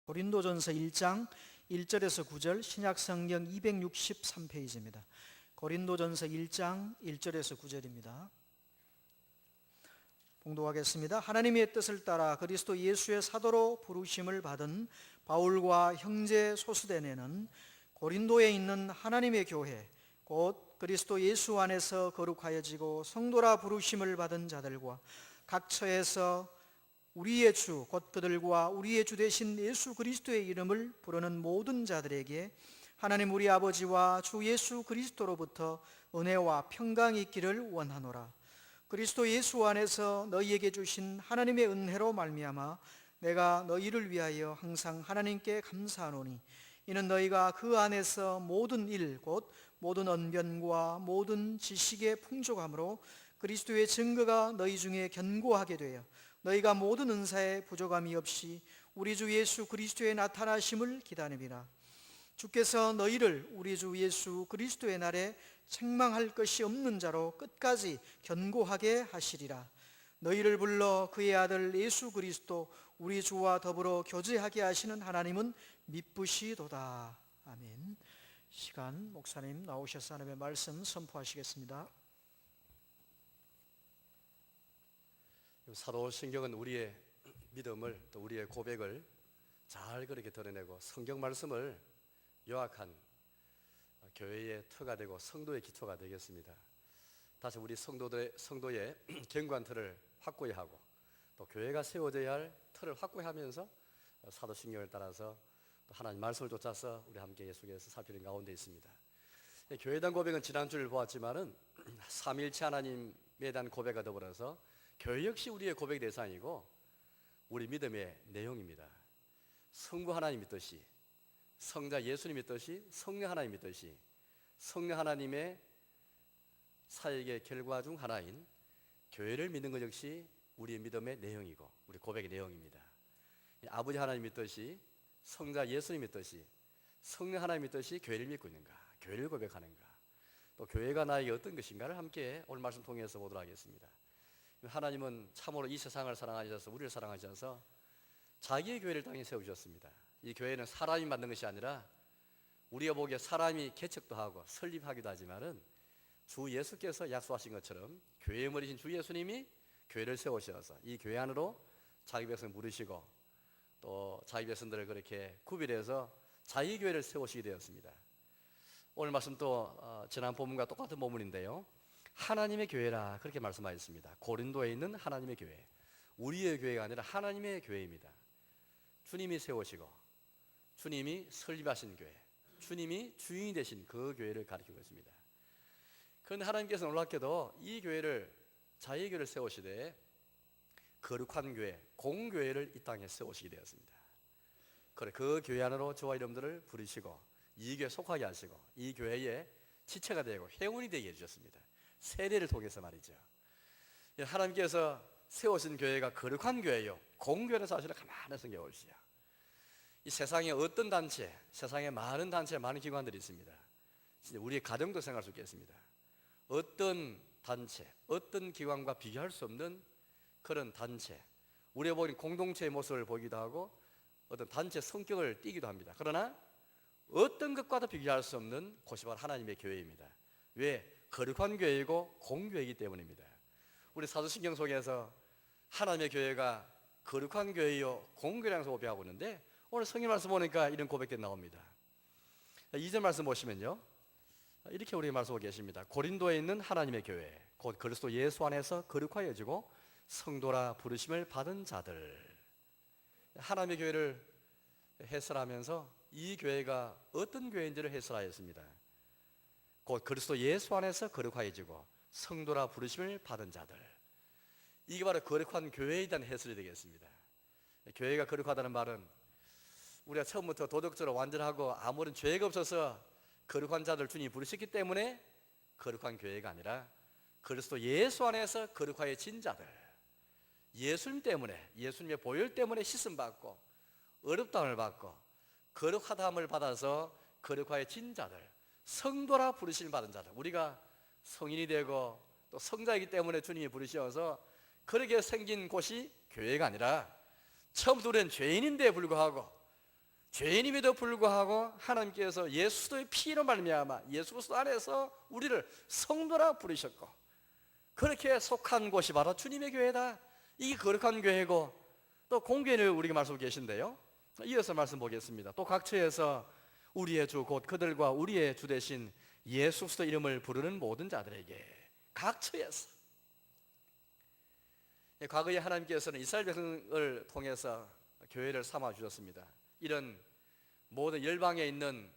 고린도전서 1장 1절에서 9절 신약성경 263페이지입니다. 고린도전서 1장 1절에서 9절입니다. 봉독하겠습니다. 하나님의 뜻을 따라 그리스도 예수의 사도로 부르심을 받은 바울과 형제 소수대네는 고린도에 있는 하나님의 교회 곧 그리스도 예수 안에서 거룩하여지고 성도라 부르심을 받은 자들과 각 처에서 우리의 주 곧 그들과 우리의 주 되신 예수 그리스도의 이름을 부르는 모든 자들에게 하나님 우리 아버지와 주 예수 그리스도로부터 은혜와 평강이 있기를 원하노라. 그리스도 예수 안에서 너희에게 주신 하나님의 은혜로 말미암아 내가 너희를 위하여 항상 하나님께 감사하노니 이는 너희가 그 안에서 모든 일 곧 모든 언변과 모든 지식의 풍족함으로 그리스도의 증거가 너희 중에 견고하게 되어 너희가 모든 은사에 부족함이 없이 우리 주 예수 그리스도의 나타나심을 기다립니다. 주께서 너희를 우리 주 예수 그리스도의 날에 책망할 것이 없는 자로 끝까지 견고하게 하시리라. 너희를 불러 그의 아들 예수 그리스도 우리 주와 더불어 교제하게 하시는 하나님은 미쁘시도다. 아멘. 시간 목사님 나오셔서 하나님의 말씀 선포하시겠습니다. 사도신경은 우리의 믿음을 또 우리의 고백을 잘 그렇게 드러내고 성경 말씀을 요약한 교회의 터가 되고 성도의 기초가 되겠습니다. 다시 우리 성도의 견고한 틀을 확고히 하고 또 교회가 세워져야 할 틀을 확고히 하면서 사도신경을 따라서 또 하나님 말씀을 쫓아서 우리 함께 예수께서 살피는 가운데 있습니다. 교회당 고백은 지난주를 보았지만은 삼위일체 하나님에 대한 고백과 더불어서 교회 역시 우리의 고백 대상이고 우리 믿음의 내용입니다. 성부 하나님 믿듯이 성자 예수님 믿듯이 성령 하나님 믿듯이 성령 하나님의 사역의 결과 중 하나인 교회를 믿는 것 역시 우리의 믿음의 내용이고 우리 고백의 내용입니다. 아버지 하나님 믿듯이 성자 예수님 믿듯이 성령 하나님 믿듯이 교회를 믿고 있는가, 교회를 고백하는가, 또 교회가 나에게 어떤 것인가를 함께 오늘 말씀 통해서 보도록 하겠습니다. 하나님은 참으로 이 세상을 사랑하셔서 우리를 사랑하셔서 자기의 교회를 땅에 세우셨습니다. 이 교회는 사람이 만든 것이 아니라 우리가 보기에 사람이 개척도 하고 설립하기도 하지만은 주 예수께서 약속하신 것처럼 교회의 머리신 주 예수님이 교회를 세우셔서 이 교회 안으로 자기 백성 부르시고 또 자기 백성들을 그렇게 구별해서 자기 교회를 세우시게 되었습니다. 오늘 말씀 또 지난 본문과 똑같은 본문인데요, 하나님의 교회라 그렇게 말씀하셨습니다. 고린도에 있는 하나님의 교회, 우리의 교회가 아니라 하나님의 교회입니다. 주님이 세우시고 주님이 설립하신 교회, 주님이 주인이 되신 그 교회를 가리키고 있습니다. 그런데 하나님께서 놀랍게도 이 교회를 자기 교회를 세우시되 거룩한 교회, 공교회를 이 땅에 세우시게 되었습니다. 그래 그 교회 안으로 저와 여러분들을 부르시고 이 교회에 속하게 하시고 이 교회의 지체가 되고 회원이 되게 해주셨습니다. 세례를 통해서 말이죠. 하나님께서 세우신 교회가 거룩한 교회요, 공교회는 사실은 가만히 생각해 보십시오. 이 세상에 어떤 단체, 세상에 많은 단체, 많은 기관들이 있습니다. 우리의 가정도 생각할 수 있겠습니다. 어떤 단체, 어떤 기관과 비교할 수 없는 그런 단체, 우리가 보는 공동체의 모습을 보기도 하고 어떤 단체 성격을 띠기도 합니다. 그러나 어떤 것과도 비교할 수 없는 곳이 바로 하나님의 교회입니다. 왜? 거룩한 교회이고 공교회이기 때문입니다. 우리 사도신경 속에서 하나님의 교회가 거룩한 교회요 공교회라서 고백하고 있는데 오늘 성경 말씀 보니까 이런 고백이 나옵니다. 2절 말씀 보시면요, 이렇게 우리 말씀하고 계십니다. 고린도에 있는 하나님의 교회 곧 그리스도 예수 안에서 거룩하여지고 성도라 부르심을 받은 자들. 하나님의 교회를 해설하면서 이 교회가 어떤 교회인지를 해설하였습니다. 곧 그리스도 예수 안에서 거룩하여지고 성도라 부르심을 받은 자들. 이게 바로 거룩한 교회에 대한 해설이 되겠습니다. 교회가 거룩하다는 말은 우리가 처음부터 도덕적으로 완전하고 아무런 죄가 없어서 거룩한 자들 주님이 부르셨기 때문에 거룩한 교회가 아니라 그리스도 예수 안에서 거룩하여진 자들, 예수님 때문에, 예수님의 보혈 때문에 씻음받고 의롭다함을 받고 거룩하다함을 받아서 거룩하여진 자들, 성도라 부르심을 받은 자들. 우리가 성인이 되고 또 성자이기 때문에 주님이 부르셔서 그렇게 생긴 곳이 교회가 아니라 처음부터 우리는 죄인인데 불구하고 죄인임에도 불구하고 하나님께서 예수의 피로 말미암아 예수 그리스도 안에서 우리를 성도라 부르셨고, 그렇게 속한 곳이 바로 주님의 교회다. 이게 거룩한 교회고, 또 공교회를 우리가 말씀하고 계신데요, 이어서 말씀 보겠습니다. 또 각처에서 우리의 주 곧 그들과 우리의 주 대신 예수 그리스도 이름을 부르는 모든 자들에게, 각처에서. 과거에 하나님께서는 이스라엘 백성을 통해서 교회를 삼아 주셨습니다. 이런 모든 열방에 있는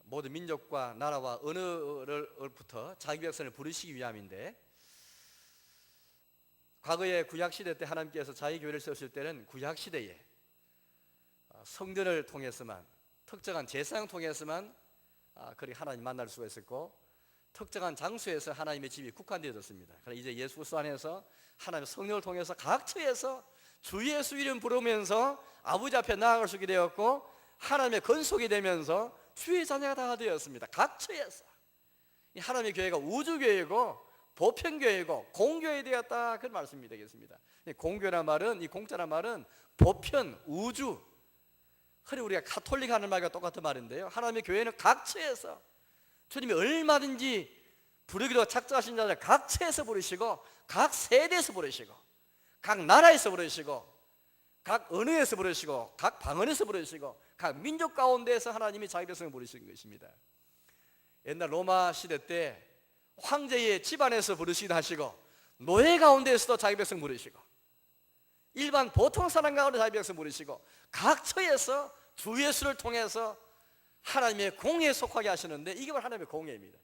모든 민족과 나라와 언어로부터 자기 백성을 부르시기 위함인데, 과거의 구약시대 때 하나님께서 자기 교회를 세우실 때는 구약시대에 성전을 통해서만, 특정한 제사장 통해서만 그렇게 하나님 만날 수가 있었고, 특정한 장소에서 하나님의 집이 국한되어졌습니다. 그러나 이제 예수 그리스도 안에서 하나님의 성령을 통해서 각처에서 주 예수 이름 부르면서 아버지 앞에 나아갈 수 있게 되었고, 하나님의 건속이 되면서 주의 자녀가 다 되었습니다. 각처에서. 이 하나님의 교회가 우주교회고 보편교회고 공교회 되었다, 그런 말씀이 되겠습니다. 공교란 말은, 이 공자란 말은 보편, 우주. 그리고 우리가 카톨릭 하는 말과 똑같은 말인데요, 하나님의 교회는 각처에서 주님이 얼마든지 부르기로 작정하신 자들 각처에서 부르시고, 각 세대에서 부르시고, 각 나라에서 부르시고, 각 언어에서 부르시고, 각 방언에서 부르시고, 각 민족 가운데에서 하나님이 자기 백성을 부르시는 것입니다. 옛날 로마 시대 때 황제의 집안에서 부르시기도 하시고, 노예 가운데에서도 자기 백성 부르시고, 일반 보통 사람 가운데 자기 백성 부르시고, 각처에서 주 예수를 통해서 하나님의 공예에 속하게 하시는데, 이게 바로 하나님의 공예입니다.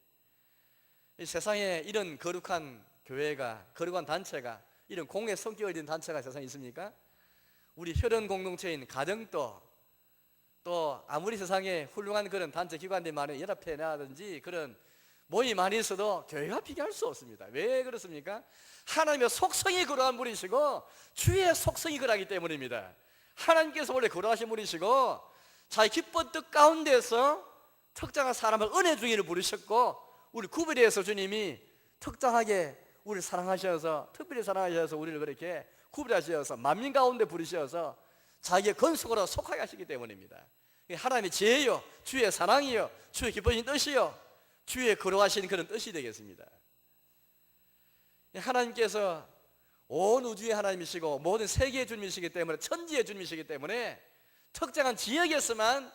이 세상에 이런 거룩한 교회가, 거룩한 단체가, 이런 공예 성격을 띤 단체가 세상에 있습니까? 우리 혈연 공동체인 가정도, 또 아무리 세상에 훌륭한 그런 단체 기관들이 많은 연합회라든지 그런 모임이 많이 있어도 교회가 비교할 수 없습니다. 왜 그렇습니까? 하나님의 속성이 거룩한 분이시고 주의 속성이 그러하기 때문입니다. 하나님께서 원래 거룩하신 분이시고, 자기 기쁜 뜻 가운데서 특정한 사람을 은혜 중이를 부르셨고, 우리 구별해서 주님이 특정하게 우리를 사랑하셔서, 특별히 사랑하셔서 우리를 그렇게 구별하셔서 만민 가운데 부르셔서 자기의 건속으로 속하게 하시기 때문입니다. 하나님의 지혜요, 주의 사랑이요, 주의 기쁘신 뜻이요, 주의 거룩하신 그런 뜻이 되겠습니다. 하나님께서 온 우주의 하나님이시고 모든 세계의 주님이시기 때문에, 천지의 주님이시기 때문에 특정한 지역에서만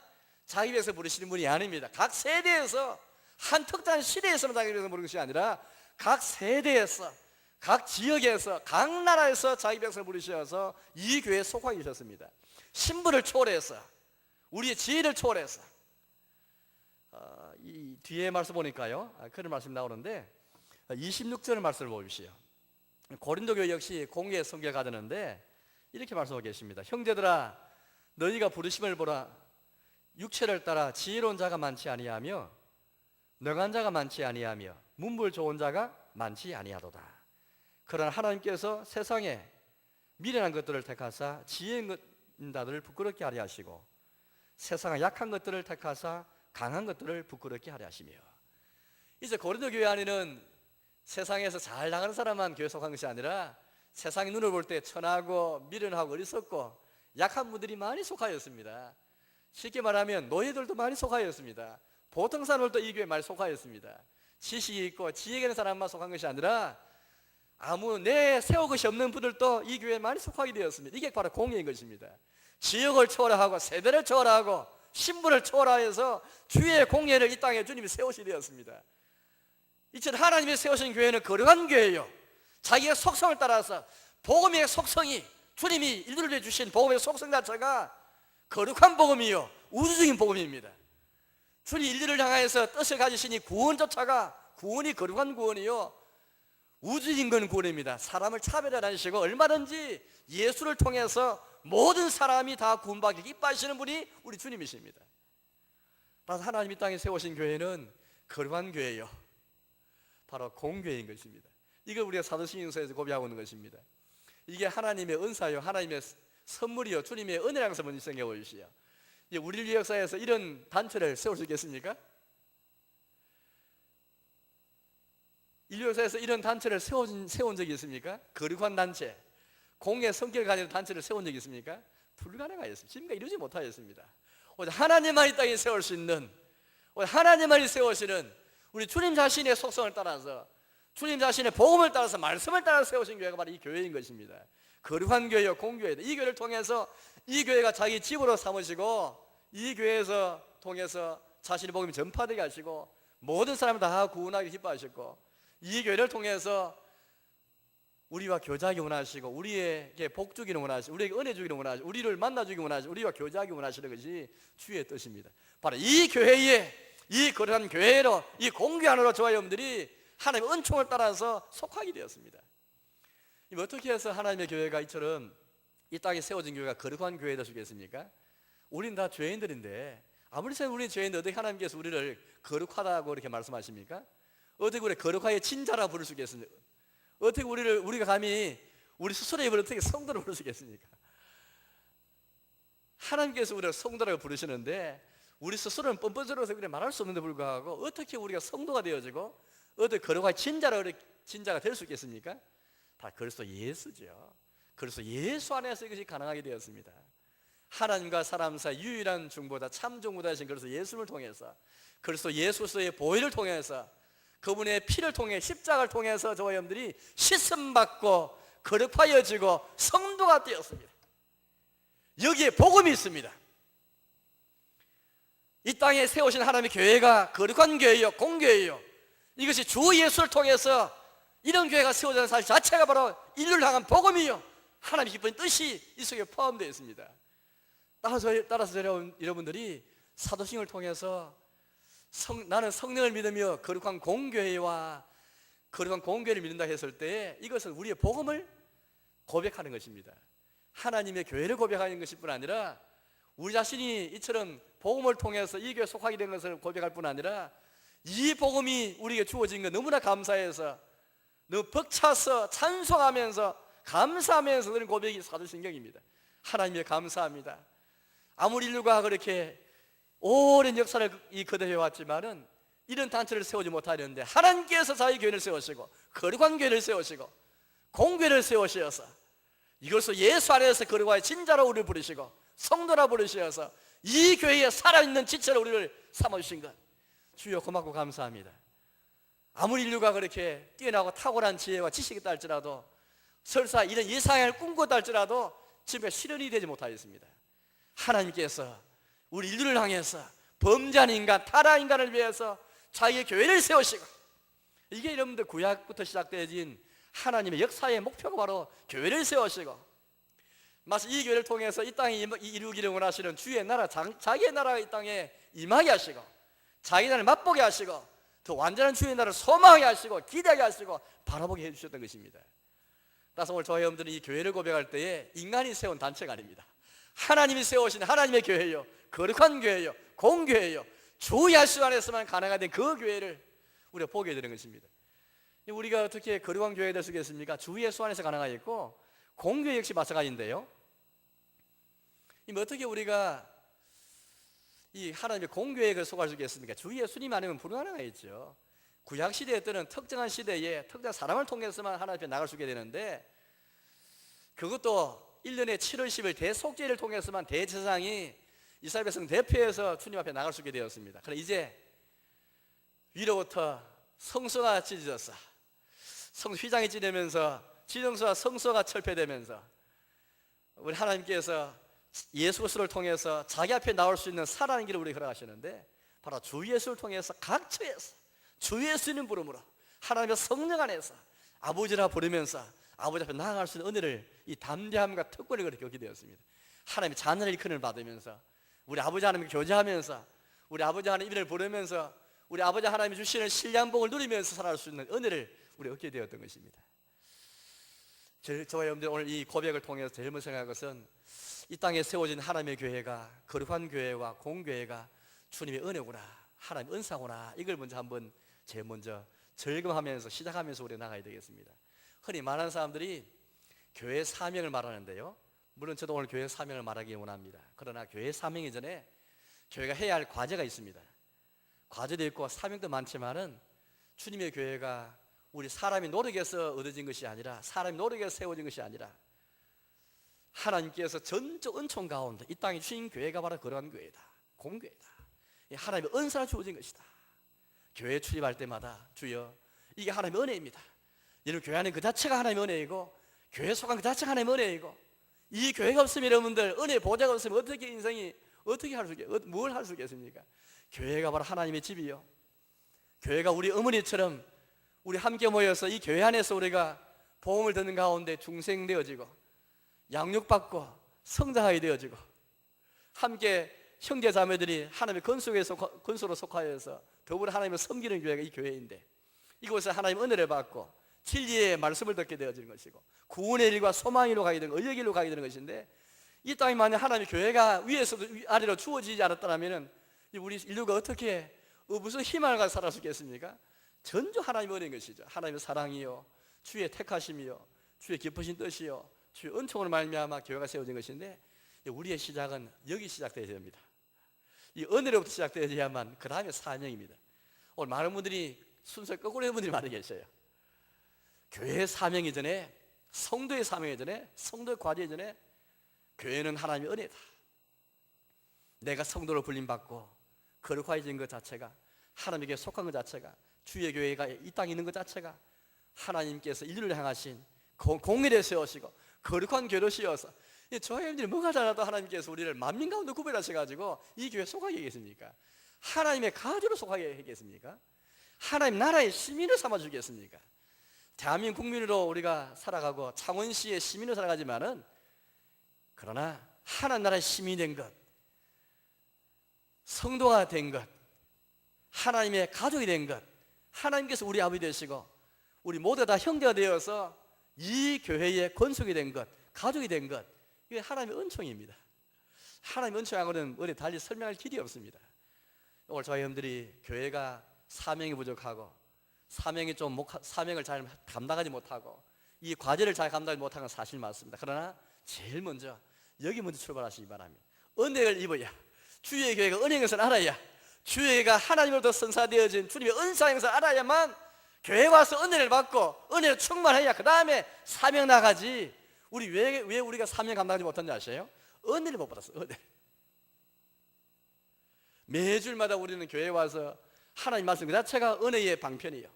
자기 위해서 부르시는 분이 아닙니다. 각 세대에서, 한 특정한 시대에서만 자기 위해서 부르는 것이 아니라 각 세대에서, 각 지역에서, 각 나라에서 자기 백성을 부르셔서 이 교회에 속하게 하셨습니다. 신분을 초월해서, 우리의 지혜를 초월해서. 이 뒤에 말씀 보니까요, 그런 말씀 나오는데 26절 말씀을 보십시오. 고린도 교회 역시 공예의 성격을 가졌는데 이렇게 말씀하고 계십니다. 형제들아, 너희가 부르심을 보라. 육체를 따라 지혜로운 자가 많지 아니하며 능한 자가 많지 아니하며 문물 좋은 자가 많지 아니하도다. 그러나 하나님께서 세상에 미련한 것들을 택하사 지혜 있는 자들을 부끄럽게 하려 하시고, 세상의 약한 것들을 택하사 강한 것들을 부끄럽게 하려 하시며. 이제 고린도 교회 안에는 세상에서 잘 나가는 사람만 교회 속한 것이 아니라 세상의 눈을 볼 때 천하고 미련하고 어리석고 약한 분들이 많이 속하였습니다. 쉽게 말하면 노예들도 많이 속하였습니다. 보통 사람들도 이 교회에 많이 속하였습니다. 지식이 있고 지혜가 있는 사람만 속한 것이 아니라 아무 내세울 것이 없는 분들도 이 교회에 많이 속하게 되었습니다. 이게 바로 공예인 것입니다. 지역을 초월하고 세대를 초월하고 신분을 초월하여서 주의 공예를 이 땅에 주님이 세우시게 되었습니다. 이처럼 하나님이 세우신 교회는 거룩한 교회예요. 자기의 속성을 따라서, 복음의 속성이, 주님이 일들을 주신 복음의 속성 자체가 거룩한 복음이요, 우주적인 복음입니다. 주님 인류를 향하여서 뜻을 가지시니 구원조차가, 구원이 거룩한 구원이요, 우주적인 건 구원입니다. 사람을 차별하지 않으시고 얼마든지 예수를 통해서 모든 사람이 다 구원받기 기뻐하시는 분이 우리 주님이십니다. 따라서 하나님이 땅에 세우신 교회는 거룩한 교회요, 바로 공교회인 것입니다. 이걸 우리가 사도신경서에서 고백하고 있는 것입니다. 이게 하나님의 은사요, 하나님의 선물이요, 주님의 은혜라는 것을 먼저 생각해 보십시오. 우리 인류 역사에서 이런 단체를 세울 수 있겠습니까? 인류 역사에서 이런 단체를 세운 적이 있습니까? 거룩한 단체, 공의 성격을 가진 단체를 세운 적이 있습니까? 불가능하였습니다. 지금까지 이루지 못하였습니다. 오직 하나님만 이 땅에 세울 수 있는, 오직 하나님만이 세우시는 우리 주님 자신의 속성을 따라서, 주님 자신의 복음을 따라서, 말씀을 따라서 세우신 교회가 바로 이 교회인 것입니다. 거룩한 교회요, 공교회다. 이 교회를 통해서 이 교회가 자기 집으로 삼으시고, 이 교회에서 통해서 자신의 복음이 전파되게 하시고, 모든 사람을 다 구원하기 기뻐하셨고, 이 교회를 통해서 우리와 교제하기 원하시고, 우리에게 복 주기를 원하시고, 우리에게 은혜 주기를 원하시고, 우리를 만나주기 원하시고, 우리와 교제하기 원하시는 것이 주의 뜻입니다. 바로 이 교회에, 이 거룩한 교회로, 이 공교 안으로 저와 여러분들이 하나님의 은총을 따라서 속하게 되었습니다. 어떻게 해서 하나님의 교회가 이처럼 이 땅에 세워진 교회가 거룩한 교회가 될 수 있겠습니까? 우린 다 죄인들인데, 아무리 생각해도 우리는 죄인인데 어떻게 하나님께서 우리를 거룩하다고 이렇게 말씀하십니까? 어떻게 우리 거룩하게 친자라 부를 수 있겠습니까? 어떻게 우리가 감히 우리 스스로의 입을 어떻게 성도로 부를 수 있겠습니까? 하나님께서 우리를 성도라고 부르시는데, 우리 스스로는 뻔뻔스러워서 그래 말할 수 없는데 불구하고 어떻게 우리가 성도가 되어지고 어떻게 거룩하게 진자가 될 수 있겠습니까? 다 그리스도 예수죠. 그리스도 예수 안에서 이것이 가능하게 되었습니다. 하나님과 사람 사이 유일한 중보자, 참 중보자이신 그리스도 예수를 통해서, 그리스도 예수의 보혈을 통해서, 그분의 피를 통해, 십자가를 통해서 저와 여러분들이 씻음받고 거룩하여지고 성도가 되었습니다. 여기에 복음이 있습니다. 이 땅에 세우신 하나님의 교회가 거룩한 교회요, 공교회요. 이것이 주 예수를 통해서 이런 교회가 세워지는 사실 자체가 바로 인류를 향한 복음이요, 하나님의 기쁜 뜻이 이 속에 포함되어 있습니다. 따라서 여러분들이 사도신경을 통해서 나는 성령을 믿으며 거룩한 공교회와 거룩한 공교회를 믿는다 했을 때, 이것은 우리의 복음을 고백하는 것입니다. 하나님의 교회를 고백하는 것일 뿐 아니라, 우리 자신이 이처럼 복음을 통해서 이 교회에 속하게 된 것을 고백할 뿐 아니라, 이 복음이 우리에게 주어진 것 너무나 감사해서, 너무 벅차서 찬송하면서 감사하면서 드는 고백이 사도신경입니다. 하나님의 감사합니다. 아무리 인류가 그렇게 오랜 역사를 거듭해 왔지만은 이런 단체를 세우지 못하는데, 하나님께서 자기 교회를 세우시고 거룩한 교회를 세우시고 공교회를 세우셔서 이것을 예수 안에서 거룩하게 진짜로 우리를 부르시고 성도라 부르셔서 이 교회에 살아있는 지체로 우리를 삼아주신 것, 주여 고맙고 감사합니다. 아무리 인류가 그렇게 뛰어나고 탁월한 지혜와 지식이 있다 할지라도, 설사 이런 이상을 꿈꿨다 할지라도 지금 실현이 되지 못하였습니다. 하나님께서 우리 인류를 향해서 범죄한 인간, 타락 인간을 위해서 자기의 교회를 세우시고, 이게 여러분들 구약부터 시작되어진 하나님의 역사의 목표가 바로 교회를 세우시고, 마치 이 교회를 통해서 이 땅에 이루기를 원하시는 주의 나라, 자기의 나라가 이 땅에 임하게 하시고, 자기 나라를 맛보게 하시고, 더 완전한 주의 나라를 소망하게 하시고 기대하게 하시고 바라보게 해주셨던 것입니다. 따라서 오늘 저희 여러분들은 이 교회를 고백할 때에 인간이 세운 단체가 아닙니다. 하나님이 세우신 하나님의 교회요, 거룩한 교회요, 공교회요, 주 예수 안에서만 가능한 그 교회를 우리가 보게 되는 것입니다. 우리가 어떻게 거룩한 교회가 될 수 있겠습니까? 주 예수 안에서 가능하겠고, 공교회 역시 마찬가지인데요, 어떻게 우리가 이 하나님의 공교회에 속할 수 있겠습니까? 주 예수님 아니면 불가능하겠죠. 구약 시대 때는 특정한 시대에 특정한 사람을 통해서만 하나님 앞에 나갈 수 있게 되는데, 그것도 1년에 7월 10일 대속죄를 통해서만 대제사장이 이스라엘 백성 대표해서 주님 앞에 나갈 수 있게 되었습니다. 그러나 이제 위로부터 성소가 찢어졌어. 휘장이 찢어지면서 지정서와 성소가 철폐되면서 우리 하나님께서 예수 그리스도를 통해서 자기 앞에 나올 수 있는 살아가는 길을 우리에게 허락하시는데, 바로 주 예수를 통해서 각처에서 주 예수님 부름으로 하나님의 성령 안에서 아버지라 부르면서 아버지 앞에 나아갈 수 있는 은혜를, 이 담대함과 특권을 그렇게 얻게 되었습니다. 하나님의 자녀의 일컬음을 받으면서 우리 아버지 하나님과 교제하면서 우리 아버지 하나님 이름을 부르면서 우리 아버지 하나님이 주시는 신량복을 누리면서 살아갈 수 있는 은혜를 우리 얻게 되었던 것입니다. 저와 여러분들 오늘 이 고백을 통해서 제일 먼저 생각할 것은, 이 땅에 세워진 하나님의 교회가, 거룩한 교회와 공교회가 주님의 은혜구나, 하나님의 은사구나, 이걸 먼저 한번 제일 먼저 절감하면서 시작하면서 우리 나가야 되겠습니다. 흔히 많은 사람들이 교회 사명을 말하는데요, 물론 저도 오늘 교회 사명을 말하기 원합니다. 그러나 교회 사명 이전에 교회가 해야 할 과제가 있습니다. 과제도 있고 사명도 많지만은, 주님의 교회가 우리 사람이 노력해서 얻어진 것이 아니라, 사람이 노력해서 세워진 것이 아니라, 하나님께서 전적 은총 가운데 이 땅에 주신 교회가 바로 그러한 교회다, 공교회다. 하나님의 은사가 주어진 것이다. 교회에 출입할 때마다 주여 이게 하나님의 은혜입니다. 여러분 교회 안에 그 자체가 하나님의 은혜이고 교회에 속한 그 자체가 하나님의 은혜이고 이 교회가 없으면 여러분들 은혜의 보좌가 없으면 어떻게 인생이 어떻게 뭘 할 수 있겠습니까? 교회가 바로 하나님의 집이요. 교회가 우리 어머니처럼 우리 함께 모여서 이 교회 안에서 우리가 복음을 듣는 가운데 중생되어지고 양육받고 성장하게 되어지고 함께 형제 자매들이 하나님의 건수로 속하여서 더불어 하나님을 섬기는 교회가 이 교회인데 이곳에 하나님의 은혜를 받고 진리의 말씀을 듣게 되어지는 것이고 구원의 일과 소망의 일로 가게 되는 의의 길로 가게 되는 것인데 이 땅에 만약 하나님의 교회가 위에서도 아래로 주어지지 않았다면 우리 인류가 어떻게 무슨 희망을 가지고 살아갈 수 있겠습니까? 전부 하나님의 은혜인 것이죠. 하나님의 사랑이요 주의 택하심이요 주의 깊으신 뜻이요 주의 은총으로 말미암아 교회가 세워진 것인데 우리의 시작은 여기 시작되어야 됩니다. 이 은혜로부터 시작되어야만 그 다음에 사명입니다. 오늘 많은 분들이 순서 거꾸로 한 분들이 많이 계셔요. 교회의 사명이 전에 성도의 사명이 전에 성도의 과제 전에 교회는 하나님의 은혜다. 내가 성도로 불림받고 거룩해진 것 자체가 하나님께 속한 것 자체가 주의 교회가 이 땅에 있는 것 자체가 하나님께서 인류를 향하신 공의를 세우시고 거룩한 교회로 씌워서 저희 형들이 뭐가 잘나도 하나님께서 우리를 만민 가운데 구별하셔가지고 이 교회에 속하게 하겠습니까? 하나님의 가족으로 속하게 하겠습니까? 하나님 나라의 시민을 삼아주겠습니까? 대한민국 국민으로 우리가 살아가고 창원시의 시민으로 살아가지만은 그러나 하나님 나라의 시민이 된 것, 성도가 된 것, 하나님의 가족이 된 것, 하나님께서 우리 아버지 되시고 우리 모두 다 형제가 되어서 이 교회의 권속이 된 것, 가족이 된 것, 이게 하나님의 은총입니다. 하나님의 은총하고는 우리 달리 설명할 길이 없습니다. 오늘 저희 형들이 교회가 사명이 부족하고 사명을 잘 감당하지 못하고 이 과제를 잘 감당하지 못한 건 사실 맞습니다. 그러나 제일 먼저 여기 먼저 출발하시기 바랍니다. 은혜를 입어야 주의 교회가 은혜인 것을 알아야 주의 교회가 하나님으로부터 선사되어진 주님의 은사인 것을 알아야만 교회에 와서 은혜를 받고 은혜를 충만해야 그 다음에 사명 나가지. 우리 왜 우리가 사명 감당하지 못한지 아세요? 은혜를 못 받았어요. 은혜. 매주마다 우리는 교회에 와서 하나님 말씀 그 자체가 은혜의 방편이에요.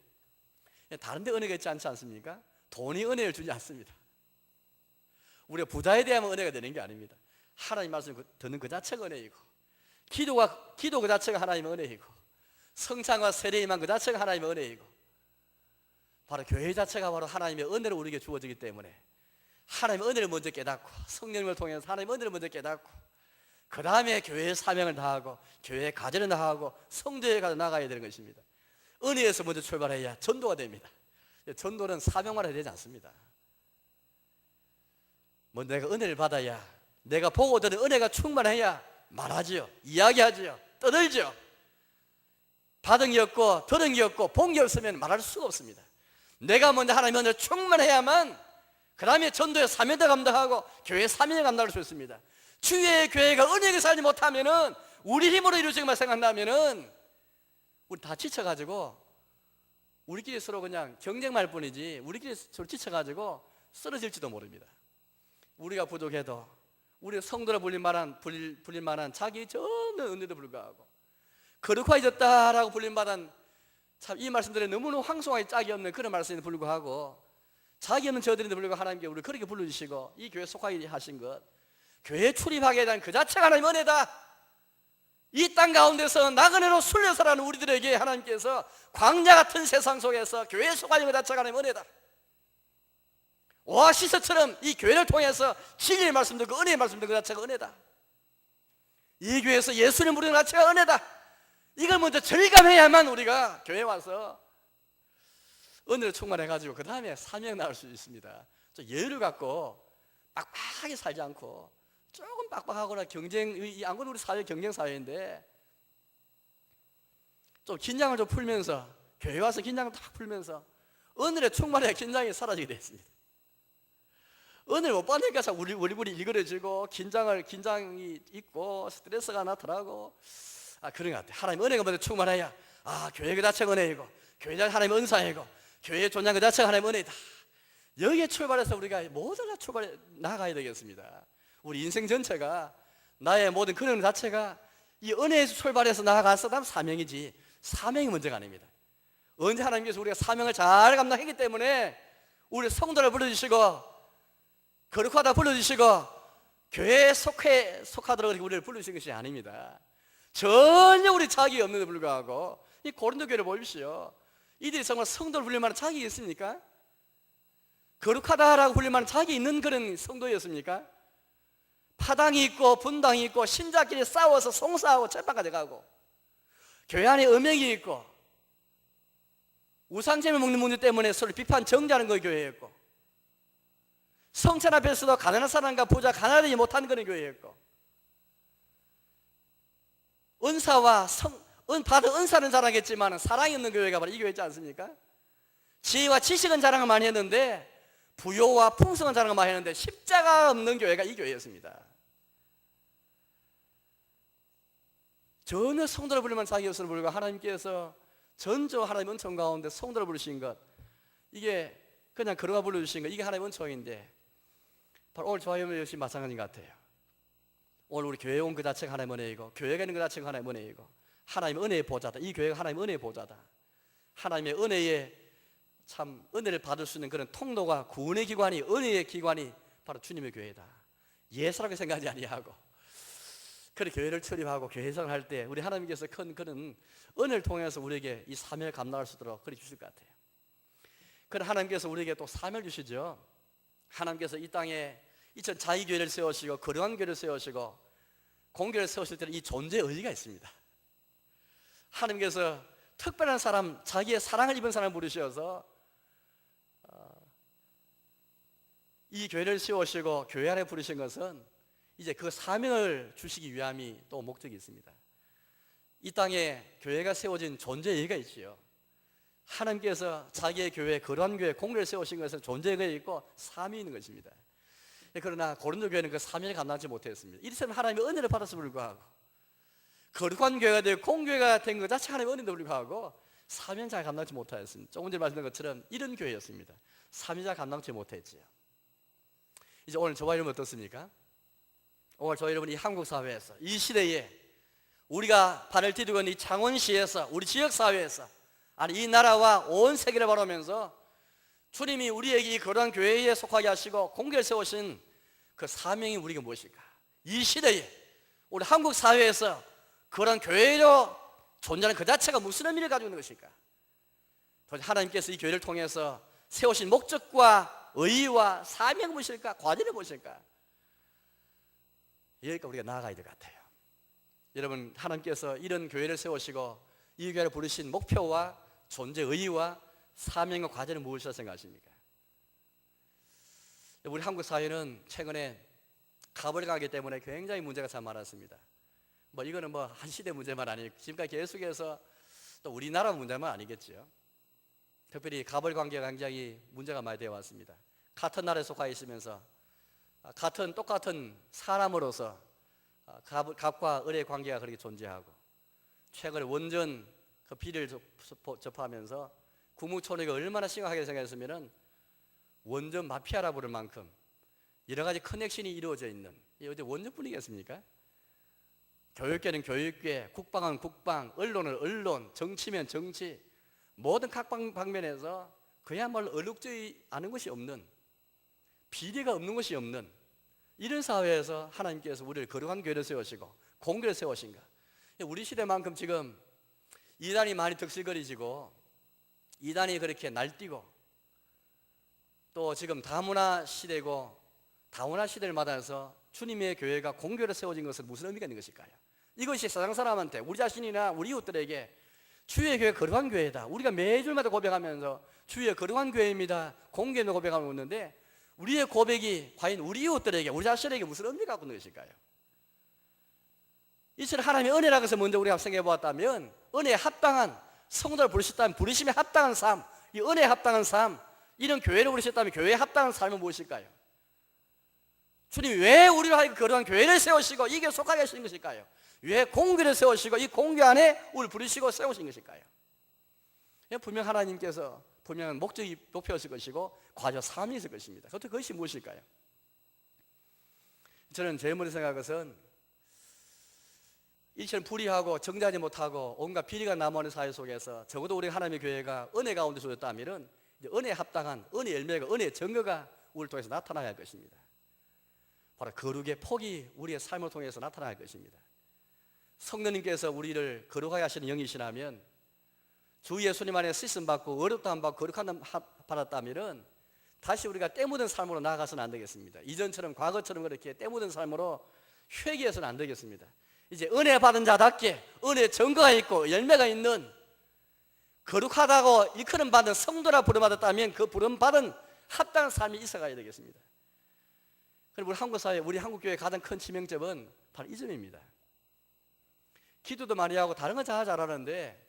다른 데 은혜가 있지 않지 않습니까? 돈이 은혜를 주지 않습니다. 우리가 부자에 대하면 은혜가 되는 게 아닙니다. 하나님 말씀 듣는 그 자체가 은혜이고 기도 그 자체가 하나님의 은혜이고 성찬과 세례임한 그 자체가 하나님의 은혜이고 바로 교회 자체가 바로 하나님의 은혜로 우리에게 주어지기 때문에 하나님의 은혜를 먼저 깨닫고 성령님을 통해서 하나님의 은혜를 먼저 깨닫고 그 다음에 교회의 사명을 다하고 교회의 가정을 다하고 성도에 가서 나가야 되는 것입니다. 은혜에서 먼저 출발해야 전도가 됩니다. 전도는 사명만 해야 되지 않습니다. 먼저 내가 은혜를 받아야 내가 보고 들은 은혜가 충만해야 말하지요, 이야기하지요, 떠들지요. 받은 게 없고 들은 게 없고 본 게 없으면 말할 수가 없습니다. 내가 먼저 하나님의 은혜를 충만해야만 그 다음에 전도의 사명을 감당하고 교회의 사명을 감당할 수 있습니다. 주의 교회가 은혜를 살지 못하면은 우리 힘으로 이루어지기만 생각나면은 우리 다 지쳐가지고 우리끼리 서로 그냥 경쟁할 뿐이지 우리끼리 서로 지쳐가지고 쓰러질지도 모릅니다. 우리가 부족해도 우리 성도라 불릴 만한 자기 전는 은혜도 불구하고 거룩해졌다라고 불릴 만한 참 이 말씀들에 너무너무 황송하게 짝이 없는 그런 말씀에도 불구하고 자기 없는 저들인데 불구하고 하나님께 우리를 그렇게 불러주시고 이 교회에 속하게 하신 것 교회에 출입하게 된 그 자체가 하나님의 은혜다. 이 땅 가운데서 나그네로 순례 살아가는 우리들에게 하나님께서 광야 같은 세상 속에서 교회에 속하는 것 자체가 하나님의 은혜다. 오아시스처럼 이 교회를 통해서 진리의 말씀 듣고 은혜의 말씀 듣고 그 자체가 은혜다. 이 교회에서 예수님 부르는 것 자체가 은혜다. 이걸 먼저 절감해야만 우리가 교회에 와서 은혜를 충만해가지고 그 다음에 사명 나올 수 있습니다. 좀 여유를 갖고 빡빡하게 살지 않고 조금 빡빡하거나 안 그래도 우리 사회 경쟁 사회인데 좀 긴장을 좀 풀면서 교회 와서 긴장을 딱 풀면서 은혜를 충만해야 긴장이 사라지게 되어 있습니다. 은혜를 못 받으니까 우리 일그러지고 긴장이 있고 스트레스가 나더라고. 그런 것 같아요. 하나님 은혜가 먼저 충만해야 교회 그 자체가 은혜이고 교회 자체가 하나님의 은사이고 교회의 존재 그 자체가 하나님의 은혜다. 여기에 출발해서 우리가 모두 다 출발해 나가야 되겠습니다. 우리 인생 전체가 나의 모든 근원 자체가 이 은혜에서 출발해서 나아가서 다음 사명이지, 사명이 먼저가 아닙니다. 언제 하나님께서 우리가 사명을 잘 감당했기 때문에 우리 성도를 불러주시고 거룩하다 불러주시고 교회에 속하도록 우리를 부르신 것이 아닙니다. 전혀 우리 자격이 없는데 불구하고 이 고린도 교회를 보십시오. 이들이 정말 성도를 부릴 만한 자격이 있습니까? 거룩하다라고 부릴 만한 자격이 있는 그런 성도였습니까? 파당이 있고 분당이 있고 신자끼리 싸워서 송사하고 재판까지 가고 교회 안에 음행이 있고 우상제물 먹는 문제 때문에 서로 비판 정죄하는 거 교회였고, 성찬 앞에서도 가난한 사람과 부자 가난하지 못한 그런 교회였고, 은사와 받은 은사는 자랑했지만 사랑이 없는 교회가 바로 이 교회지 않습니까? 지혜와 지식은 자랑을 많이 했는데 부요와 풍성한 자랑을 많이 했는데 십자가 없는 교회가 이 교회였습니다. 전혀 성도를 부르면 자기 없음을 불구하고 하나님께서 전저 하나님의 은총 가운데 성도를 부르신 것, 이게 그냥 걸어가 불러주신 것, 이게 하나님의 은총인데 바로 오늘 저와 역시 마찬가지인 것 같아요. 오늘 우리 교회에 온 그 자체가 하나님의 은혜이고 교회가 있는 그 자체가 하나님의 은혜이고 하나님의 은혜의 보좌다. 이 교회가 하나님의 은혜의 보좌다. 하나님의 은혜에 참 은혜를 받을 수 있는 그런 통로가, 구원의 기관이, 은혜의 기관이 바로 주님의 교회다. 예사라고 생각하지 아니하고 그런 교회를 출입하고 교회 생활할 때 우리 하나님께서 큰 그런 은혜를 통해서 우리에게 이 사명을 감당할 수 있도록 그래 주실 것 같아요. 그런 하나님께서 우리에게 또 사명을 주시죠. 하나님께서 이 땅에 이천 자기교회를 세우시고 거룩한 교회를 세우시고 공교회를 세우실 때는 이 존재의 의의가 있습니다. 하나님께서 특별한 사람, 자기의 사랑을 입은 사람을 부르셔서 이 교회를 세우시고 교회 안에 부르신 것은 이제 그 사명을 주시기 위함이 또 목적이 있습니다. 이 땅에 교회가 세워진 존재의 의의가 있지요. 하나님께서 자기의 교회, 거룩한 교회, 공교회를 세우신 것은 존재의 의의가 있고 사명이 있는 것입니다. 그러나 고린도 교회는 그 사명을 감당하지 못했습니다. 이처럼 하나님의 은혜를 받았음을 불구하고 거룩한 교회가 되고 공교회가 된 것 자체 하나님의 은혜도 불구하고 사명 잘 감당하지 못하였습니다. 조금 전에 말씀드린 것처럼 이런 교회였습니다. 사명 잘 감당하지 못했지요. 이제 오늘 저와 여러분 어떻습니까? 오늘 저와 여러분이 한국 사회에서 이 시대에 우리가 발을 디디고 있는 이 창원시에서 우리 지역사회에서 아니 이 나라와 온 세계를 바라보면서 주님이 우리에게 이 거룩한 교회에 속하게 하시고 공교를 세우신 그 사명이 우리가 무엇일까? 이 시대에 우리 한국 사회에서 그런 교회로 존재하는 그 자체가 무슨 의미를 가지고 있는 것일까? 하나님께서 이 교회를 통해서 세우신 목적과 의의와 사명이 무엇일까? 과제는 무엇일까? 여기까지 우리가 나아가야 될 것 같아요. 여러분, 하나님께서 이런 교회를 세우시고 이 교회를 부르신 목표와 존재 의의와 사명과 과제는 무엇이라 생각하십니까? 우리 한국 사회는 최근에 가벌강하기 때문에 굉장히 문제가 참 많았습니다. 이거는 한 시대 문제만 아니고 지금까지 계속해서 또 우리나라 문제만 아니겠죠. 특별히 가벌 관계가 굉장히 문제가 많이 되어 왔습니다. 같은 나라에 속하 있으면서 똑같은 사람으로서 갑과 을의 관계가 그렇게 존재하고, 최근에 원전 그 비리를 접하면서 국무총리가 얼마나 심각하게 생각했으면 원전 마피아라 부를 만큼 여러 가지 커넥션이 이루어져 있는, 이게 원전뿐이겠습니까? 교육계는 교육계, 국방은 국방, 언론은 언론, 정치면 정치, 모든 각 방면에서 그야말로 얼룩져이 않은 것이 없는, 비리가 없는 것이 없는 이런 사회에서 하나님께서 우리를 거룩한 교회를 세우시고 공교를 세우신가. 우리 시대만큼 지금 이단이 많이 득실거리지고 이단이 그렇게 날뛰고 또 지금 다문화 시대고 다문화 시대를 맞아서 주님의 교회가 공교를 세워진 것은 무슨 의미가 있는 것일까요? 이것이 세상 사람한테, 우리 자신이나 우리 이웃들에게 주의 교회 거룩한 교회다, 우리가 매주마다 고백하면서 주의 거룩한 교회입니다, 공교의 고백하고 있는데 우리의 고백이 과연 우리 이웃들에게, 우리 자신에게 무슨 의미가 갖고 있는 것일까요? 이처럼 하나님의 은혜라고 해서 먼저 우리가 생각해 보았다면, 은혜에 합당한 성도를 부르셨다면 부르심에 합당한 삶, 이 은혜에 합당한 삶, 이런 교회를 부르셨다면 교회에 합당한 삶은 무엇일까요? 주님이 왜 우리를 하여금 거룩한 교회를 세우시고 이게 속하게 하신 것일까요? 왜 공교를 세우시고 이 공교 안에 우리를 부르시고 세우신 것일까요? 분명 하나님께서 분명한 목적이 목표였을 것이고 과제 사명이 있을 것입니다. 그것이 무엇일까요? 저는 제일 먼저 생각한 것은 이처럼 불의하고 정죄하지 못하고 온갖 비리가 남아있는 사회 속에서 적어도 우리 하나님의 교회가 은혜 가운데 쏟았다면 은혜에 합당한 은혜 열매가, 은혜의 증거가 우리를 통해서 나타나야 할 것입니다. 바로 거룩의 폭이 우리의 삶을 통해서 나타나야 할 것입니다. 성령님께서 우리를 거룩하게 하시는 영이시라면, 주 예수님 안에 씻음 받고 어렵다함 받고 거룩함 받았다면 다시 우리가 때 묻은 삶으로 나아가서는 안 되겠습니다. 이전처럼 과거처럼 그렇게 때 묻은 삶으로 회개해서는 안 되겠습니다. 이제 은혜 받은 자답게 은혜의 증거가 있고 열매가 있는 거룩하다고 일컬음 받은 성도라 부름받았다면 그 부름받은 합당한 삶이 있어가야 되겠습니다. 그리고 우리 한국 사회, 우리 한국 교회의 가장 큰 치명점은 바로 이 점입니다. 기도도 많이 하고 다른 건 다 잘하는데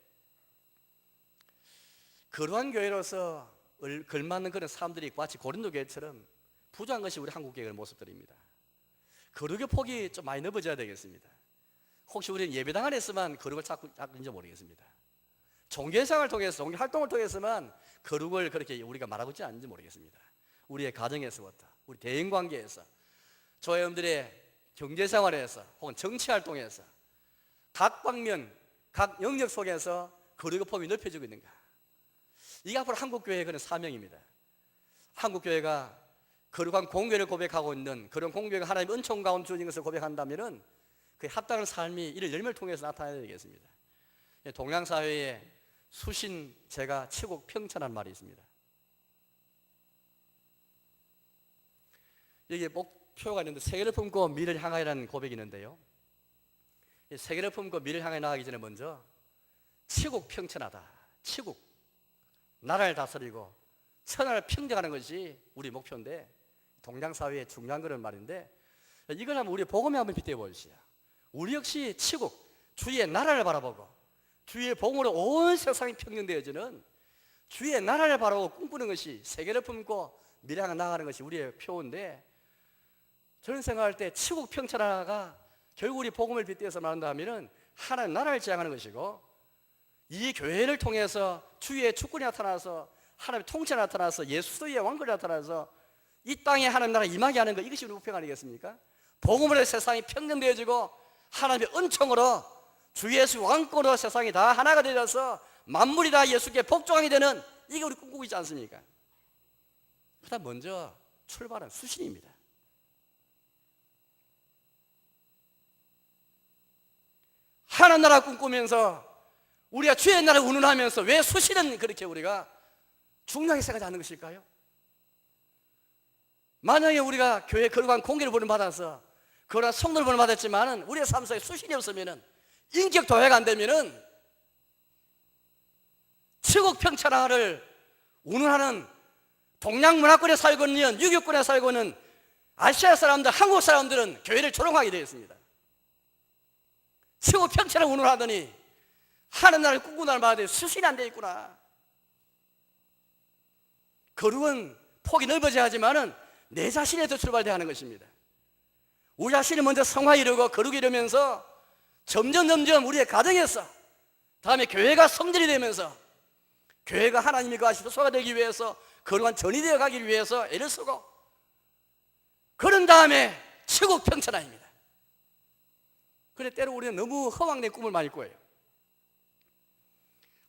거룩한 교회로서 걸맞는 그런 사람들이 마치 고린도 교회처럼 부족한 것이 우리 한국 교회의 모습들입니다. 거룩의 폭이 좀 많이 넓어져야 되겠습니다. 혹시 우리는 예배당 안에서만 거룩을 찾는지 모르겠습니다. 종교생활을 통해서, 종교 활동을 통해서만 거룩을 그렇게 우리가 말하고 있지 않은지 모르겠습니다. 우리의 가정에서부터, 우리 대인관계에서, 저와 여러분들의 경제생활에서 혹은 정치활동에서 각 방면, 각 영역 속에서 거룩의 폭이 넓혀지고 있는가? 이게 앞으로 한국교회의 그런 사명입니다. 한국교회가 거룩한 공교를 고백하고 있는, 그런 공교가 하나님의 은총 가운데 주어진 것을 고백한다면 그 합당한 삶이 이를 열매를 통해서 나타나야 되겠습니다. 동양사회에 수신 제가 치국 평천한 말이 있습니다. 여기에 목표가 있는데 세계를 품고 미래를 향하여라는 고백이 있는데요, 세계를 품고 미래를 향해 나가기 전에 먼저 치국 평천하다, 치국, 나라를 다스리고 천하를 평정하는 것이 우리 목표인데, 동양사회의 중요한 그런 말인데, 이걸 한번 우리 복음에 한번 빗대어 보시죠. 우리 역시 치국, 주의 나라를 바라보고 주의 복음으로 온 세상이 평정되어지는 주의 나라를 바라보고 꿈꾸는 것이, 세계를 품고 미래를 나가는 것이 우리의 표인데, 저는 생각할 때 치국 평천하가 결국 우리 복음을 빗대어서 말한다면 하나님 나라를 지향하는 것이고, 이 교회를 통해서 주의 주권이 나타나서 하나님의 통치가 나타나서 예수의 왕권이 나타나서 이 땅에 하나님 나라 임하게 하는 것, 이것이 우리 목표가 아니겠습니까? 복음으로 세상이 평정되어지고 하나님의 은총으로 주 예수 왕권으로 세상이 다 하나가 되어서 만물이 다 예수께 복종하게 되는, 이게 우리 꿈꾸고 있지 않습니까? 그다음 먼저 출발은 수신입니다. 하나님 나라 꿈꾸면서 우리가 주의 나라를 운운하면서 왜 수신은 그렇게 우리가 중요하게 생각하지 않는 것일까요? 만약에 우리가 교회 거룩한 공개를 부름받아서 그러나 성도를 부름받았지만 우리의 삶 속에 수신이 없으면, 인격 도회가 안 되면 치국 평천하를 운운하는 동양 문화권에 살고 있는, 유교권에 살고 있는 아시아 사람들, 한국 사람들은 교회를 조롱하게 되었습니다. 치국 평천을 운운하더니 하는 나라를 꿈꾸는 말에 수신이 안 돼 있구나. 거룩은 폭이 넓어져야 하지만은 내 자신에서 출발돼야 하는 것입니다. 우리 자신이 먼저 성화 이루고 거룩 이루면서 점점 우리의 가정에서, 다음에 교회가 성전이 되면서 교회가 하나님이 거하시는 소가 되기 위해서 거룩한 전이 되어 가기 위해서 애를 쓰고, 그런 다음에 치국 평천하입니다. 그래 때로 우리는 너무 허황된 꿈을 많이 꿔요.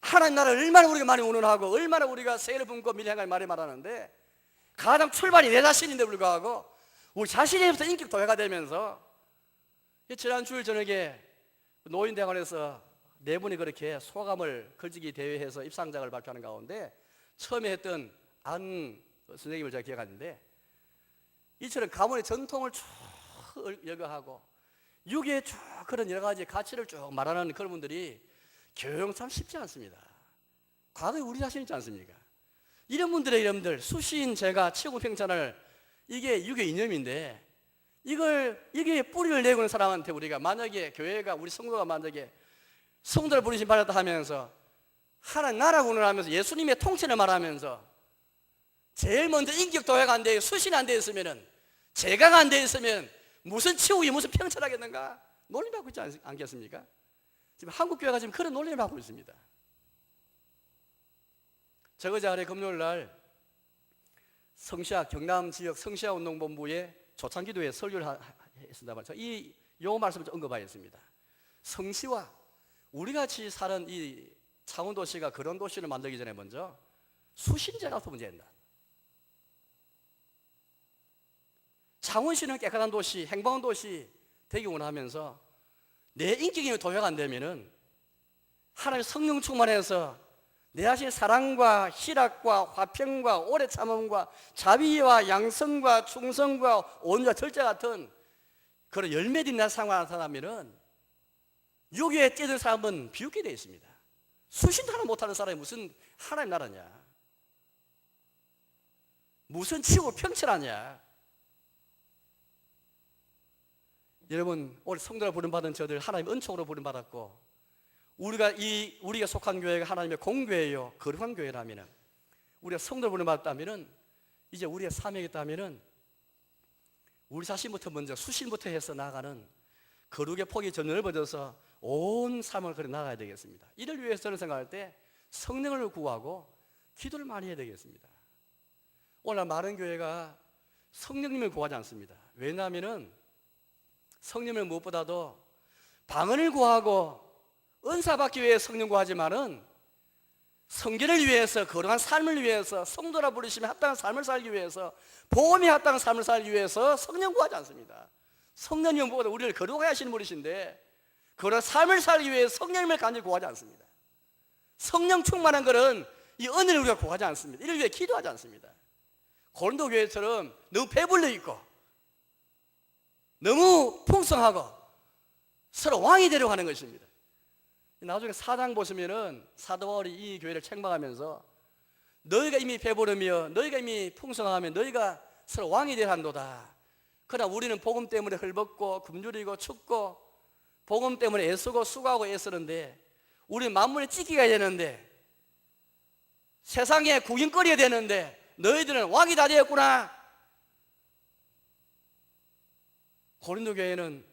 하나님 나라를 얼마나 우리가 많이 운운하고 얼마나 우리가 세계를 품고 미래를 많이 말하는데, 가장 출발이 내 자신인데 불구하고 우리 자신에부터 인격 도회가 되면서, 지난 주일 저녁에 노인대학원에서 네 분이 그렇게 소감을 글쓰기 대회에서 입상작을 발표하는 가운데 처음에 했던 안 선생님을 제가 기억하는데, 이처럼 가문의 전통을 쭉 열거하고 유교의 쭉 그런 여러 가지 가치를 쭉 말하는 그런 분들이 교육 참 쉽지 않습니다. 과거에 우리 자신 있지 않습니까? 이런 분들의 이름들, 수신, 제가, 치국 평천을, 이게 유교 이념인데, 이게 뿌리를 내고 있는 사람한테 우리가 만약에 교회가, 우리 성도가 만약에 성도를 부르심 받았다 하면서 하나님 나라 운운하면서 예수님의 통치를 말하면서 제일 먼저 인격 도회가 안 되고 수신이 안 되어 있으면은, 제가가 안 되어 있으면 무슨 치국이 무슨 평천하겠는가 놀림받고 있지 않겠습니까? 지금 한국교회가 지금 그런 논리를 받고 있습니다. 저거자래 금요일 날 성시아, 경남 지역 성시아 운동본부의 초창기도에 설교를 했습니다. 이 말씀을 좀 언급하였습니다. 성시와 우리 같이 사는 이 창원도시가 그런 도시를 만들기 전에 먼저 수신제가부터 문제였다. 창원시는 깨끗한 도시, 행복한 도시 되기 원하면서 내 인격이 도회가 안 되면은 하나님의 성령 충만해서 내 자신의 사랑과 희락과 화평과 오래 참음과 자비와 양성과 충성과 온유와 절제 같은 그런 열매들이 나 상황에 나타나면은 여기에 뛰어든 사람은 비웃게 되어 있습니다. 수신도 하나 못하는 사람이 무슨 하나님 나라냐, 무슨 치고 평철하냐. 여러분, 오늘 성도라 부름받은 저들 하나님 은총으로 부름받았고 우리가 속한 교회가 하나님의 공교회요 거룩한 교회라면, 우리가 성도를 부름받았다면 이제 우리의 사명이 있다면 우리 자신부터 먼저 수신부터 해서 나아가는 거룩의 폭이 더 넓어져서 온 삶을 그려 나가야 되겠습니다. 이를 위해서 저는 생각할 때 성령을 구하고 기도를 많이 해야 되겠습니다. 오늘 많은 교회가 성령님을 구하지 않습니다. 왜냐하면 성령을 무엇보다도 방언을 구하고 은사 받기 위해 성령 구하지만은 성결을 위해서, 거룩한 삶을 위해서, 성도라 부르시면 합당한 삶을 살기 위해서, 복음에 합당한 삶을 살기 위해서 성령 구하지 않습니다. 성령님 무엇보다 우리를 거룩하게 하시는 분이신데 그런 삶을 살기 위해 성령님을 간절히 구하지 않습니다. 성령 충만한 것은 이 은혜를 우리가 구하지 않습니다. 이를 위해 기도하지 않습니다. 고린도 교회처럼 너무 배불러 있고 너무 풍성하고 서로 왕이 되려고 하는 것입니다. 나중에 4장 보시면은 사도 바울이 이 교회를 책망하면서 너희가 이미 배부르며 너희가 이미 풍성하면 너희가 서로 왕이 되려 한도다. 그러나 우리는 복음 때문에 헐벗고 굶주리고 춥고 복음 때문에 애쓰고 수고하고 애쓰는데 우리는 만물에 찢기가 되는데 세상에 구경거리가 되는데 너희들은 왕이 다 되었구나. 고린도 교회는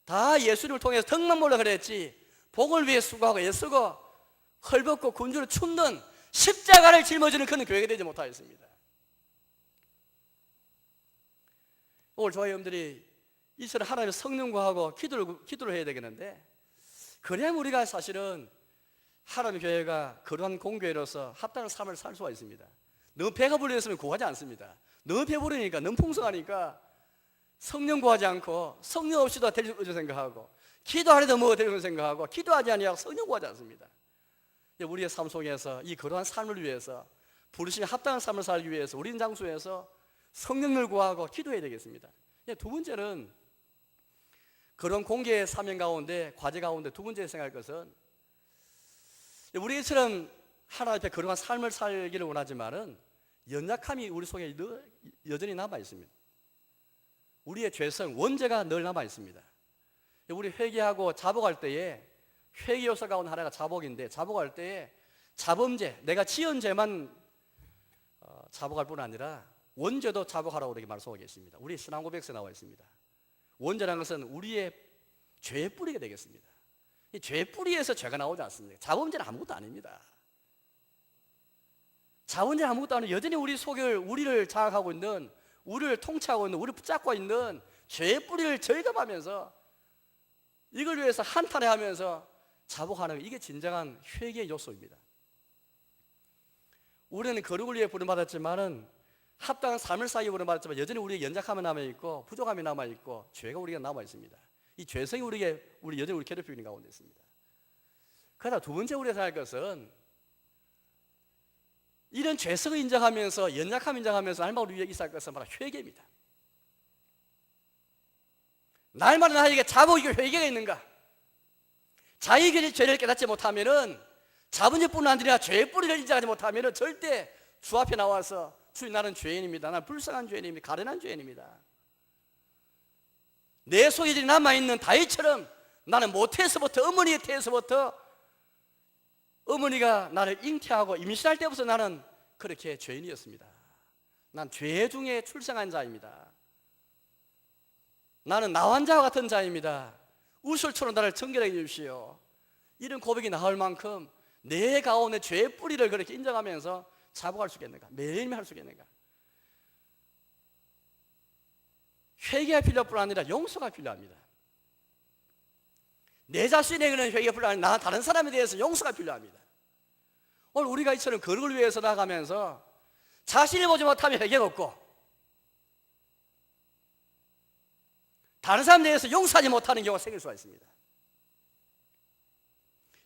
다 예수님을 통해서 덕만 몰라 그랬지 복을 위해 수고하고 애쓰고 헐벗고 굶주려 춥는 십자가를 짊어지는 그런 교회가 되지 못하였습니다. 오늘 저와 여러분들이 이처럼 하나님의 성령 구하고 기도를 해야 되겠는데, 그래야 우리가 사실은 하나님의 교회가 거룩한 공교회로서 합당한 삶을 살 수가 있습니다. 너무 배가 불렸으면 구하지 않습니다. 너무 배부르니까, 너무 풍성하니까 성령 구하지 않고 성령 없이도 될 줄 생각하고 기도하려도 뭐 되는 생각하고 기도하지 아니하고 성령 구하지 않습니다. 우리의 삶 속에서 이 거룩한 삶을 위해서 부르심에 합당한 삶을 살기 위해서 우리 장소에서 성령을 구하고 기도해야 되겠습니다. 두 번째는 그런 공개의 사명 가운데, 과제 가운데 두 번째 생각할 것은 우리처럼 하나님 앞에 거룩한 삶을 살기를 원하지만은 연약함이 우리 속에 여전히 남아 있습니다. 우리의 죄성, 원죄가 늘 남아 있습니다. 우리 회개하고 자복할 때에 회개 요소 가운데 하나가 자복인데, 자복할 때에 자범죄, 내가 지은 죄만 자복할 뿐 아니라 원죄도 자복하라고 이렇게 말씀하고 계십니다. 우리 신앙 고백서에 나와 있습니다. 원죄라는 것은 우리의 죄의 뿌리가 되겠습니다. 이 죄의 뿌리에서 죄가 나오지 않습니다. 자범죄는 아무것도 아닙니다. 자범죄는 아무것도 아니고 여전히 우리 속에 우리를 장악하고 있는, 우리를 통치하고 있는, 우리를 붙잡고 있는 죄의 뿌리를 절감하면서 이걸 위해서 한탄해하면서 자복하는, 이게 진정한 회개의 요소입니다. 우리는 거룩을 위해 부름받았지만은 합당한 삶을 살기 부름받았지만 여전히 우리의 연약함이 남아있고 부족함이 남아있고 죄가 우리가 남아있습니다. 이 죄성이 우리 여전히 우리 괴롭히고 있는 가운데 있습니다. 그러나 두 번째 우리가 생각할 것은 이런 죄성을 인정하면서 연약함을 인정하면서 날마다 우리 위에 있어야 할 것은 바로 회개입니다. 날마다 나에게 자복이고 회개가 있는가? 자기의 죄를 깨닫지 못하면은 자본죄뿐 아니라 죄의 뿌리를 인정하지 못하면은 절대 주 앞에 나와서 주님 나는 죄인입니다. 나는 불쌍한 죄인입니다. 가련한 죄인입니다. 내 속에 남아있는 다윗처럼 나는 모태에서부터, 어머니의 태에서부터 어머니가 나를 잉태하고 임신할 때부터 나는 그렇게 죄인이었습니다. 난 죄 중에 출생한 자입니다. 나는 나환자와 같은 자입니다. 우술처럼 나를 정결하게 해주시오. 이런 고백이 나올 만큼 내 가운데 죄의 뿌리를 그렇게 인정하면서 자복할 수 있겠는가? 매일매일 할 수 있겠는가? 회개가 필요할 뿐 아니라 용서가 필요합니다. 내 자신에게는 회개가 필요하니 다른 사람에 대해서 용서가 필요합니다. 오늘 우리가 이처럼 거룩을 위해서 나가면서 자신을 보지 못하면 회개가 없고 다른 사람에 대해서 용서하지 못하는 경우가 생길 수가 있습니다.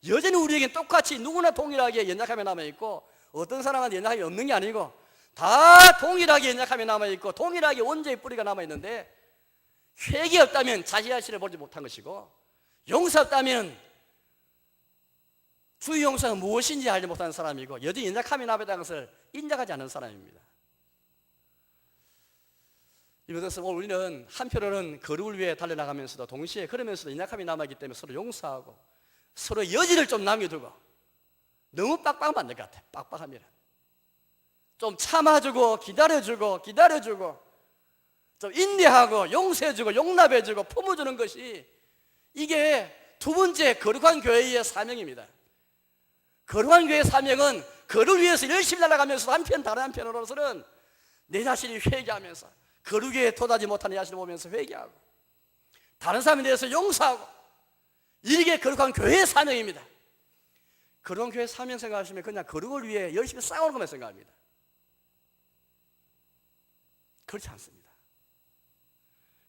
여전히 우리에겐 똑같이 누구나 동일하게 연약함이 남아있고 어떤 사람한테 연약함이 없는 게 아니고 다 동일하게 연약함이 남아있고 동일하게 원죄의 뿌리가 남아있는데 회개 없다면 자기 자신을 보지 못한 것이고 용서 없다면 주의 용서가 무엇인지 알지 못하는 사람이고 여전히 연약함이 남아있다는 것을 인정하지 않는 사람입니다. 이것은 우리는 한편으로는 거룩을 위해 달려나가면서도 동시에 그러면서도 연약함이 남아있기 때문에 서로 용서하고 서로 여지를 좀 남겨두고 너무 빡빡하면 안 될 것 같아요. 빡빡하면 좀 참아주고 기다려주고 좀 인내하고 용서해주고 용납해주고 품어주는 것이 이게 두 번째 거룩한 교회의 사명입니다. 거룩한 교회의 사명은 거룩을 위해서 열심히 날아가면서 한편 다른 한편으로서는 내 자신이 회개하면서 거룩에 도달하지 못하는 자신을 보면서 회개하고 다른 사람에 대해서 용서하고 이게 거룩한 교회의 사명입니다. 거룩한 교회의 사명 생각하시면 그냥 거룩을 위해 열심히 싸우는 것만 생각합니다. 그렇지 않습니다.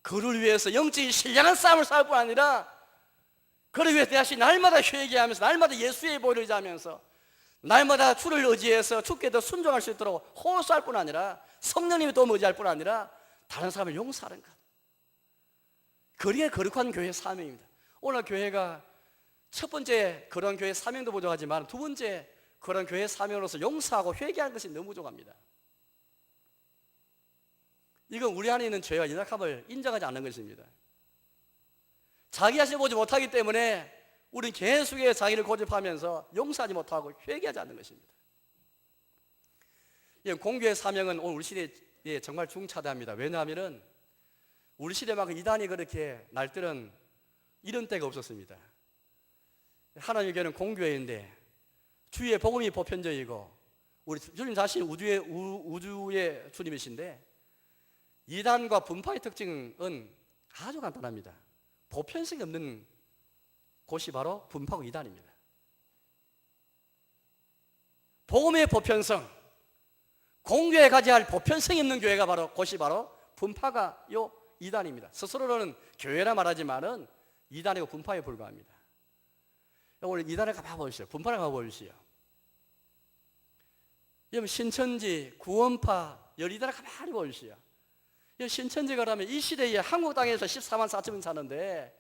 거룩을 위해서 영적인 신령한 싸움을 싸울 뿐 아니라 그를 위해서 내 자신이 날마다 회개하면서 날마다 예수의 보혈을 의지하면서 날마다 주를 의지해서 주께 더 순종할 수 있도록 호소할 뿐 아니라 성령님이 도움 의지할 뿐 아니라 다른 사람을 용서하는 것. 그게 거룩한 교회의 사명입니다. 오늘 교회가 첫 번째 그런 교회의 사명도 부족하지만 두 번째 그런 교회의 사명으로서 용서하고 회개하는 것이 너무 부족합니다. 이건 우리 안에 있는 죄와 연약함을 인정하지 않는 것입니다. 자기 자신을 보지 못하기 때문에 우리는 계속해서 자기를 고집하면서 용서하지 못하고 회개하지 않는 것입니다. 공교의 사명은 오늘 우리 시대에 정말 중차대합니다. 왜냐하면 우리 시대만큼 이단이 그렇게 날들은 이런 때가 없었습니다. 하나님의 교회는 공교회인데 주위에 복음이 보편적이고 우리 주님 자신이 우주의 주님이신데 이단과 분파의 특징은 아주 간단합니다. 보편성이 없는 곳이 바로 분파고 이단입니다. 복음의 보편성, 공교회에 가져야 할 보편성이 없는 교회가 바로 곳이 바로 분파가 이단입니다. 스스로는 교회라 말하지만은 이단이고 분파에 불과합니다. 오늘 이단에 가보시죠. 분파를 가보시죠. 여러분 신천지, 구원파, 열이단에 가만히 보시죠. 신천지가 라면 이 시대에 한국 땅에서 14만 4천 명 사는데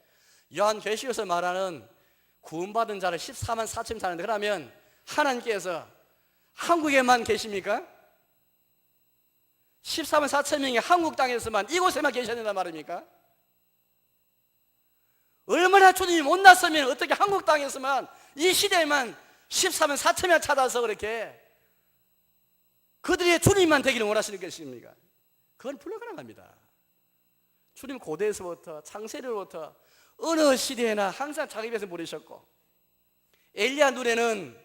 요한계시록에서 말하는 구원받은 자를 14만 4천 명 사는데 그러면 하나님께서 한국에만 계십니까? 14만 4천 명이 한국 땅에서만 이곳에만 계셔야 된단 말입니까? 얼마나 주님이 못났으면 어떻게 한국 땅에서만 이 시대에만 14만 4천 명 찾아서 그렇게 그들의 주님만 되기를 원하시는 것입니까? 그건 불가능합니다. 주님 고대에서부터 창세로부터 어느 시대에나 항상 자기 배에서 부르셨고 엘리야 눈에는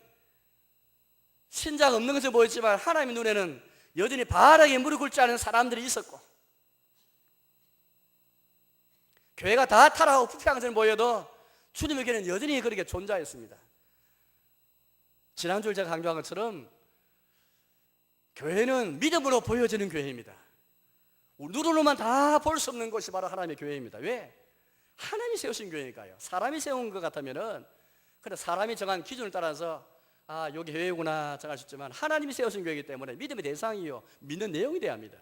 신자가 없는 것을 보였지만 하나님의 눈에는 여전히 바르게 무릎 꿇지 않은 사람들이 있었고 교회가 다 타락하고 부패한 것을 보여도 주님에게는 여전히 그렇게 존재했습니다. 지난주에 제가 강조한 것처럼 교회는 믿음으로 보여지는 교회입니다. 눈으로만 다 볼 수 없는 것이 바로 하나님의 교회입니다. 왜? 하나님이 세우신 교회니까요. 사람이 세운 것 같으면은 그래 사람이 정한 기준을 따라서 여기 교회구나 정할 수 있지만 하나님이 세우신 교회이기 때문에 믿음의 대상이요 믿는 내용이 돼야 합니다.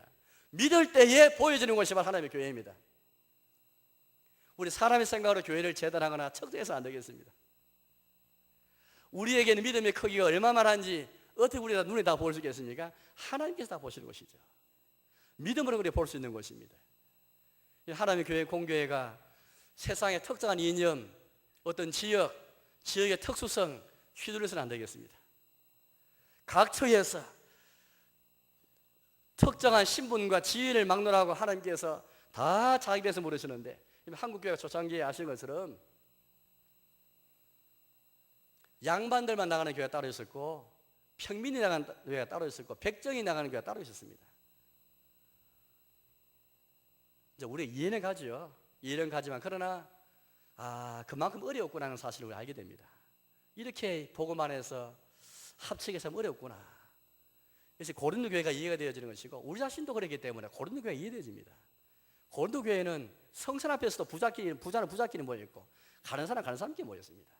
믿을 때에 보여지는 것이 바로 하나님의 교회입니다. 우리 사람의 생각으로 교회를 재단하거나 척도해서 안 되겠습니다. 우리에게는 믿음의 크기가 얼마만한지 어떻게 우리가 눈에 다 볼 수 있겠습니까? 하나님께서 다 보시는 것이죠. 믿음으로 그래 볼 수 있는 것입니다. 하나님의 교회 공교회가 세상의 특정한 이념, 어떤 지역의 특수성 휘둘려서는 안 되겠습니다. 각 처에서 특정한 신분과 지위를 막론하고 하나님께서 다 자기 배에서 모르시는데 한국교회가 초창기에 아시는 것처럼 양반들만 나가는 교회가 따로 있었고 평민이 나가는 교회가 따로 있었고 백정이 나가는 교회가 따로 있었습니다. 이제 우리 이해는 가죠. 이해는 가지만 그러나 그만큼 어려웠구나는 사실을 우리 알게 됩니다. 이렇게 복음 안에서 합치기 참 어렵구나. 그래서 고린도 교회가 이해가 되어지는 것이고 우리 자신도 그렇기 때문에 고린도 교회가 이해되어집니다. 고린도 교회는 성전 앞에서도 부자는 부자끼리 모여있고 가는 사람끼리 모였습니다.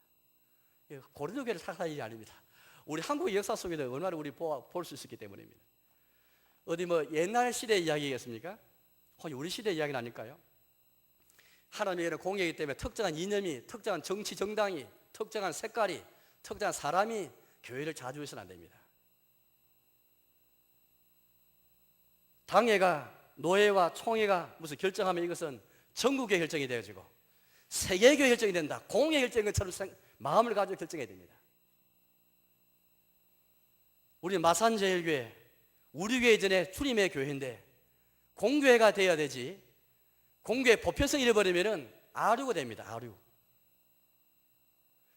고린도 교회를 탓할 일이 아닙니다. 우리 한국의 역사 속에도 얼마나 우리 볼 수 있었기 때문입니다. 어디 옛날 시대 이야기겠습니까? 혹시 우리 시대 이야기는 아닐까요? 하나님의 공예이기 때문에 특정한 이념이, 특정한 정치 정당이, 특정한 색깔이, 특정한 사람이 교회를 자주 해서는 안 됩니다. 당회가, 노회와 총회가 무슨 결정하면 이것은 전국의 결정이 되어지고 세계교회 결정이 된다. 공예 결정인 것처럼 마음을 가지고 결정해야 됩니다. 우리 마산제일교회, 우리 교회 전에 주님의 교회인데 공교회가 되어야 되지, 공교회 보편성 잃어버리면 아류가 됩니다. 아류.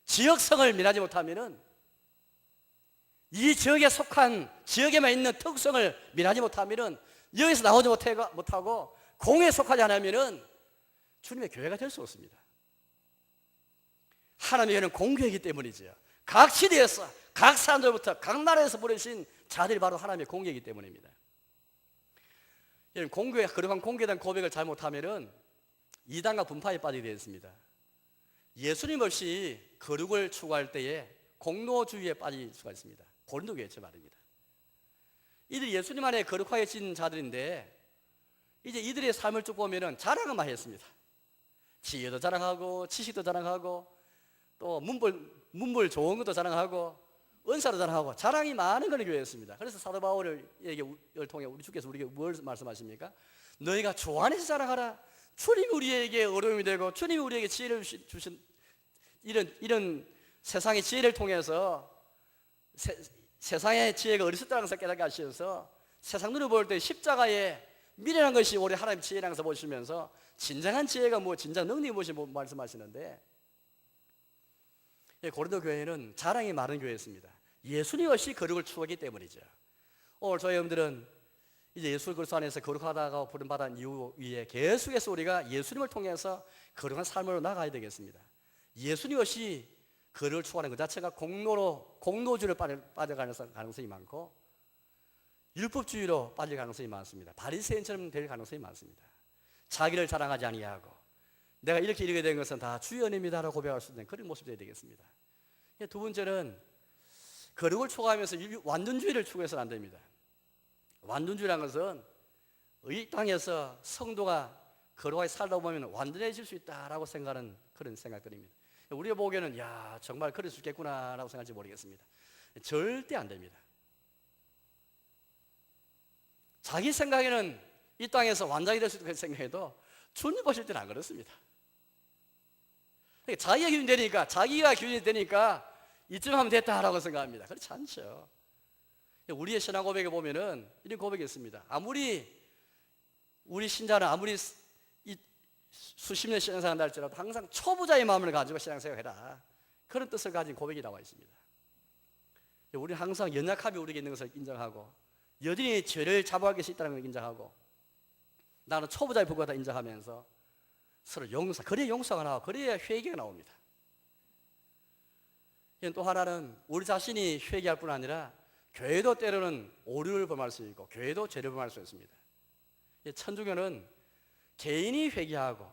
지역성을 면하지 못하면, 이 지역에 속한 지역에만 있는 특성을 면하지 못하면, 여기서 나오지 못하고 공에 속하지 않으면 주님의 교회가 될 수 없습니다. 하나님의 교회는 공교회이기 때문이죠. 각 시대에서, 각 사람들부터, 각 나라에서 부르신 자들이 바로 하나님의 공교회이기 때문입니다. 공교회, 거룩한 공교회에 대한 고백을 잘못하면 이단과 분파에 빠지게 되어 있습니다. 예수님 없이 거룩을 추구할 때에 공로주의에 빠질 수가 있습니다. 고린도 교회처 말입니다. 이들이 예수님 안에 거룩하신 자들인데 이제 이들의 삶을 쭉 보면 자랑은 많이 했습니다. 지혜도 자랑하고 지식도 자랑하고 또 문벌 좋은 것도 자랑하고 은사도 자랑하고 자랑이 많은 그런 교회였습니다. 그래서 사도 바울을 통해 우리 주께서 우리에게 뭘 말씀하십니까? 너희가 주 안에서 자랑하라. 주님이 우리에게 어려움이 되고 주님이 우리에게 지혜를 주신 이런 세상의 지혜를 통해서 세상의 지혜가 어리석다는 것을 깨닫게 하셔서 세상 눈으로 볼 때 십자가의 미련한 것이 우리 하나님 지혜라는 것을 보시면서 진정한 지혜가 진정한 능력이 무엇이 말씀하시는데, 고린도 교회는 자랑이 많은 교회였습니다. 예수님 없이 거룩을 추구하기 때문이죠. 오늘 저희 여러분들은 이제 예수 그리스도 안에서 거룩하다고 부름받은 이후에 계속해서 우리가 예수님을 통해서 거룩한 삶으로 나가야 되겠습니다. 예수님 없이 거룩을 추구하는 것 자체가 공로주의로 빠져가는 가능성이 많고 율법주의로 빠질 가능성이 많습니다. 바리새인처럼 될 가능성이 많습니다. 자기를 자랑하지 아니하고 내가 이렇게 된 것은 다 주의 은혜입니다라고 고백할 수 있는 그런 모습이 되어야 되겠습니다. 두 번째는 거룩을 추구하면서 완전주의를 추구해서는 안 됩니다. 완전주의라는 것은 이 땅에서 성도가 거룩하게 살다 보면 완전해질 수 있다라고 생각하는 그런 생각들입니다. 우리가 보기에는 정말 그럴 수 있겠구나라고 생각할지 모르겠습니다. 절대 안 됩니다. 자기 생각에는 이 땅에서 완전히 될 수 있다고 생각해도 주님 보실 때는 안 그렇습니다. 자기가 기준이 되니까 이쯤 하면 됐다라고 생각합니다. 그렇지 않죠. 우리의 신앙 고백에 보면은 이런 고백이 있습니다. 아무리 우리 신자는 수십 년 신앙생활 할지라도 항상 초보자의 마음을 가지고 신앙생활해라. 그런 뜻을 가진 고백이 나와 있습니다. 우리는 항상 연약함이 우리에게 있는 것을 인정하고 여전히 죄를 잡아갈 것이 있다는 걸 인정하고 나는 초보자의 불과하다 인정하면서 서로 그래야 용서가 나오고 그래야 회개가 나옵니다. 또 하나는 우리 자신이 회개할 뿐 아니라 교회도 때로는 오류를 범할 수 있고 교회도 죄를 범할 수 있습니다. 천주교는 개인이 회개하고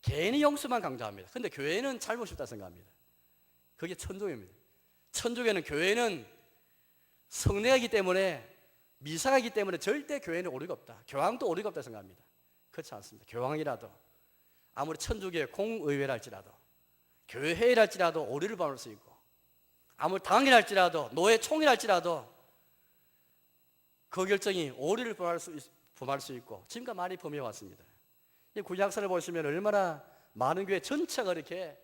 개인이 용서만 강조합니다. 그런데 교회는 잘못이 없다 생각합니다. 그게 천주교입니다. 천주교는 교회는 성례이기 때문에 미사가 있기 때문에 절대 교회는 오류가 없다. 교황도 오류가 없다 생각합니다. 그렇지 않습니다. 교황이라도 아무리 천주교의 공의회랄지라도 교회 회의랄지라도 오류를 범할 수 있고 아무리 당이랄지라도 노예 총이랄지라도 그 결정이 오류를 범할 수 있고 지금까지 많이 범해 왔습니다. 이 구약서를 보시면 얼마나 많은 교회 전체가 이렇게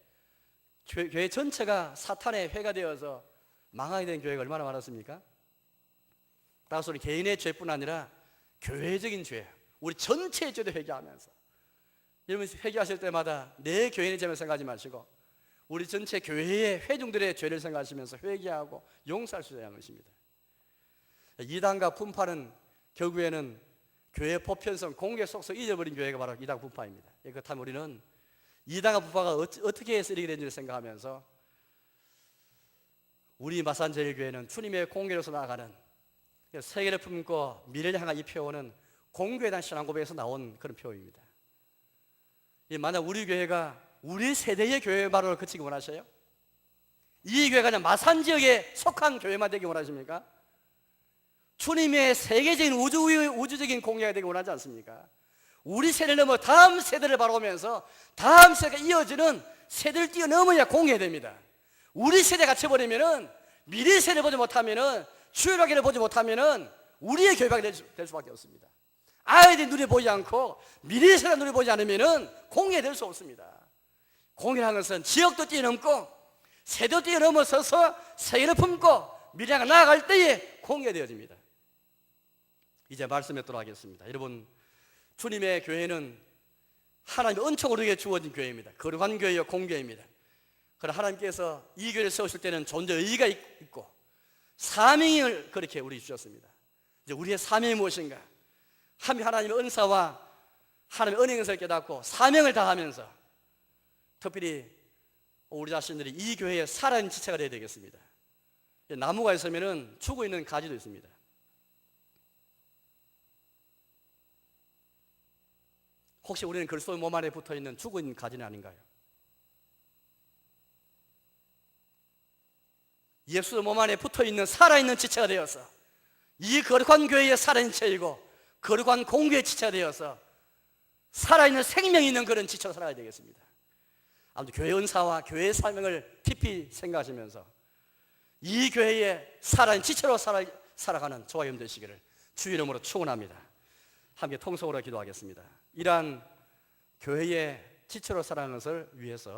교회 전체가 사탄의 회가 되어서 망하게 된 교회가 얼마나 많았습니까? 따라서 우리 개인의 죄뿐 아니라 교회적인 죄, 우리 전체의 죄도 회개하면서 여러분 회개하실 때마다 내 교인의 죄만 생각하지 마시고 우리 전체 교회의 회중들의 죄를 생각하시면서 회개하고 용서할 수 있는 것입니다. 이단과 분파는 결국에는 교회 보편성, 공개 속성 잊어버린 교회가 바로 이단 분파입니다. 그렇다면 우리는 이다가 부파가 어떻게 해서 이렇게 된지를 생각하면서 우리 마산제일교회는 주님의 공개로서 나아가는 세계를 품고 미래를 향한 이 표현은 공교에 대한 신앙 고백에서 나온 그런 표현입니다. 만약 우리 교회가 우리 세대의 교회 바로 그치기 원하셔요? 이 교회가 그냥 마산 지역에 속한 교회만 되기 원하십니까? 주님의 세계적인 우주적인 공예가 되기 원하지 않습니까? 우리 세대를 넘어 다음 세대를 바라보면서 다음 세대가 이어지는 세대를 뛰어넘어야 공예됩니다. 우리 세대가 갇혀버리면은 미래 세대를 보지 못하면은 주일학교를 보지 못하면은 우리의 교회가 될 수밖에 없습니다. 아이들이 눈에 보지 않고 미래 세대가 눈에 보지 않으면은 공예될 수 없습니다. 공예라는 것은 지역도 뛰어넘고 세대도 뛰어넘어서서 세계를 품고 미래가 나아갈 때에 공예되어집니다. 이제 말씀에 돌아가겠습니다. 여러분, 주님의 교회는 하나님의 은총으로 주어진 교회입니다. 거룩한 교회요 공교회입니다. 그러나 하나님께서 이 교회를 세우실 때는 존재 의의가 있고 사명을 그렇게 우리 주셨습니다. 이제 우리의 사명이 무엇인가? 하나님의 은사와 하나님의 은혜 은사를 깨닫고 사명을 다하면서 특별히 우리 자신들이 이 교회의 살아있는 지체가 되어야 되겠습니다. 나무가 있으면 죽어있는 가지도 있습니다. 혹시 우리는 그리스도의 몸 안에 붙어있는 죽어있는 가지는 아닌가요? 예수의 몸 안에 붙어있는 살아있는 지체가 되어서 이 거룩한 교회의 살아있는 지체이고 거룩한 공교의 지체가 되어서 살아있는 생명이 있는 그런 지체로 살아야 되겠습니다. 아무튼 교회 은사와 교회의 사명을 깊이 생각하시면서 이 교회의 살아있는 지체로 살아가는 저와 여러분 되시기를 주의 이름으로 축원합니다. 함께 통성으로 기도하겠습니다. 이러한 교회의 지체로 살아가는 것을 위해서